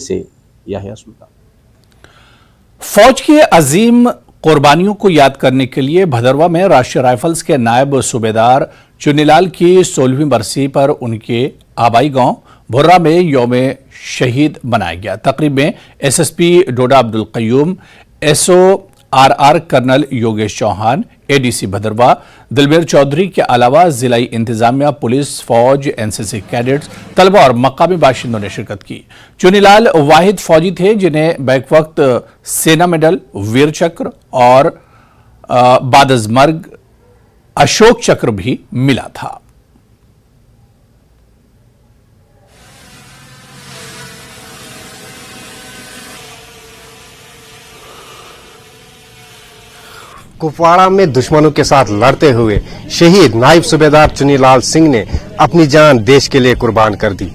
से याहिया सुल्तान। फौज की अजीम कुर्बानियों को याद करने के लिए भदरवा में राष्ट्रीय राइफल्स के नायब सूबेदार चुन्नीलाल की 16वीं बरसी पर उनके आबाई गांव भुर्रा में यौम शहीद मनाया गया। तकरीब में SSP Doda Abdul Qayoom, SORR colonel Yogesh Chauhan, ADC Bhaderwah Dilber Choudhary के अलावा जिलाई इंतजामिया, पुलिस, फौज, NCC कैडेट्स, तलबा और मकामी बाशिंदों ने शिरकत की। चुन्नीलाल वाहिद फौजी थे जिन्हें बैक वक्त सेना मेडल, वीर चक्र और बादजमर्ग अशोक चक्र भी मिला था। कुपवाड़ा में दुश्मनों के साथ लड़ते हुए शहीद नायब सूबेदार चुन्नीलाल सिंह ने अपनी जान देश के लिए कुर्बान कर दी।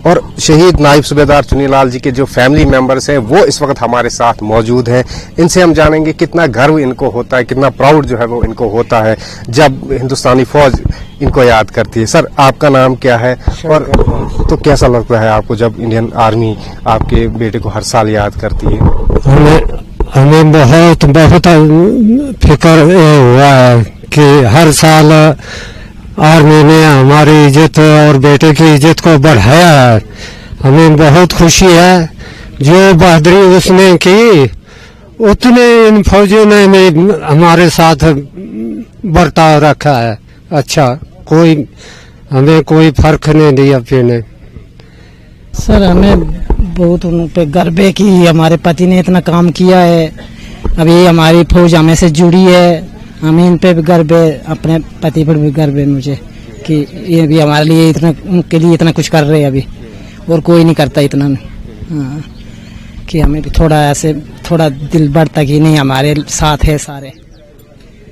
और शहीद नायब सूबेदार चुन्नीलाल जी के जो फैमिली मेंबर्स हैं वो इस वक्त हमारे साथ मौजूद हैं। इनसे हम जानेंगे कितना गर्व इनको होता है, कितना प्राउड जो है वो इनको होता है जब हिंदुस्तानी फौज इनको याद करती है। सर, आपका नाम क्या है और तो कैसा लगता है आपको जब इंडियन आर्मी आपके बेटे को हर साल याद करती है? हमें बहुत फिक्र हुआ है कि हर साल आर्मी ने हमारी इज्जत और बेटे की इज्जत को बढ़ाया है। हमें बहुत खुशी है। जो बहादुरी उसने की उतने इन फौजियों ने हमारे साथ बर्ताव रखा है। अच्छा, हमें कोई फर्क नहीं दिया फिर। सर, हमें बहुत उन पे गर्व है कि हमारे पति ने इतना काम किया है। अभी हमारी फौज हमें से जुड़ी है। हमें इन पे भी गर्व है, अपने पति पर भी गर्व है मुझे कि ये भी हमारे लिए इतना, उनके लिए इतना कुछ कर रहे हैं अभी, और कोई नहीं करता इतना। हाँ, कि हमें भी थोड़ा ऐसे थोड़ा दिल बढ़ता कि नहीं हमारे साथ है सारे।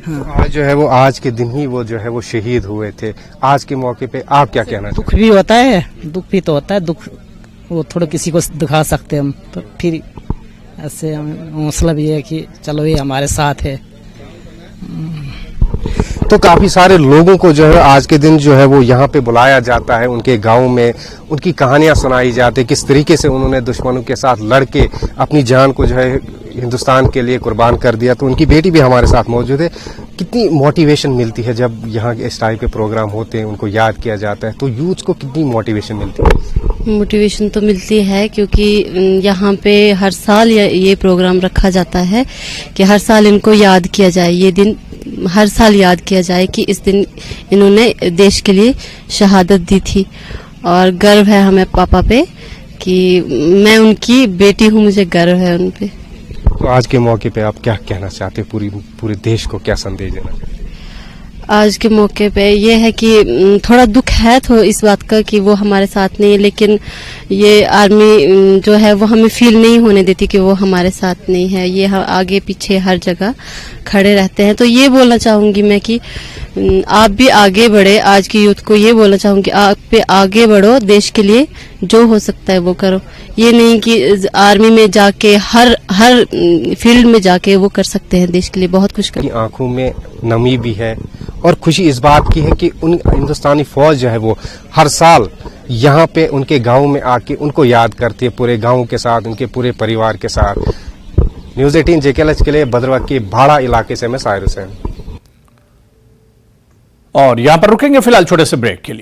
हाँ। आज जो है वो आज के दिन ही वो जो है वो शहीद हुए थे। आज के मौके पे आप क्या कहना? दुख भी होता है, दुख भी तो होता है। दुख वो थोड़ा किसी को दिखा सकते हैं हम, तो फिर ऐसे हमें हौसला भी है कि चलो ये हमारे साथ है। तो काफी सारे लोगों को जो है आज के दिन जो है वो यहाँ पे बुलाया जाता है, उनके गांव में उनकी कहानियां सुनाई जाती है, किस तरीके से उन्होंने दुश्मनों के साथ लड़ के अपनी जान को जो है हिंदुस्तान के लिए कुर्बान कर दिया। तो उनकी बेटी भी हमारे साथ मौजूद है। कितनी मोटिवेशन मिलती है जब यहाँ इस टाइप के प्रोग्राम होते हैं, उनको याद किया जाता है, तो यूथ को कितनी मोटिवेशन मिलती है? मोटिवेशन तो मिलती है क्योंकि यहाँ पे हर साल ये प्रोग्राम रखा जाता है कि हर साल इनको याद किया जाए। ये दिन हर साल याद किया जाए कि इस दिन इन्होंने देश के लिए शहादत दी थी। और गर्व है हमें पापा पे कि मैं उनकी बेटी हूँ, मुझे गर्व है उन पे। तो आज के मौके पे आप क्या कहना चाहते हैं? पूरे देश को क्या संदेश देना चाहते हैं? आज के मौके पे ये है कि थोड़ा दुख है तो इस बात का कि वो हमारे साथ नहीं है, लेकिन ये आर्मी जो है वो हमें फील नहीं होने देती कि वो हमारे साथ नहीं है। ये आगे पीछे हर जगह खड़े रहते हैं। तो ये बोलना चाहूंगी मैं कि आप भी आगे बढ़े। आज की यूथ को ये बोलना चाहूंगी, आप पे आगे बढ़ो, देश के लिए जो हो सकता है वो करो। ये नहीं कि आर्मी में जाके हर फील्ड में जाके वो कर सकते हैं, देश के लिए बहुत कुछ कर। आंखों में नमी भी है और खुशी इस बात की है कि उन हिंदुस्तानी फौज जो है वो हर साल यहाँ पे उनके गांव में आके उनको याद करती है, पूरे गांव के साथ, उनके पूरे परिवार के साथ। न्यूज़ 18 JKLH के लिए भदरवा के भाड़ा इलाके से मैं साहिर हुसैन। और यहां पर रुकेंगे फिलहाल छोटे से ब्रेक के लिए।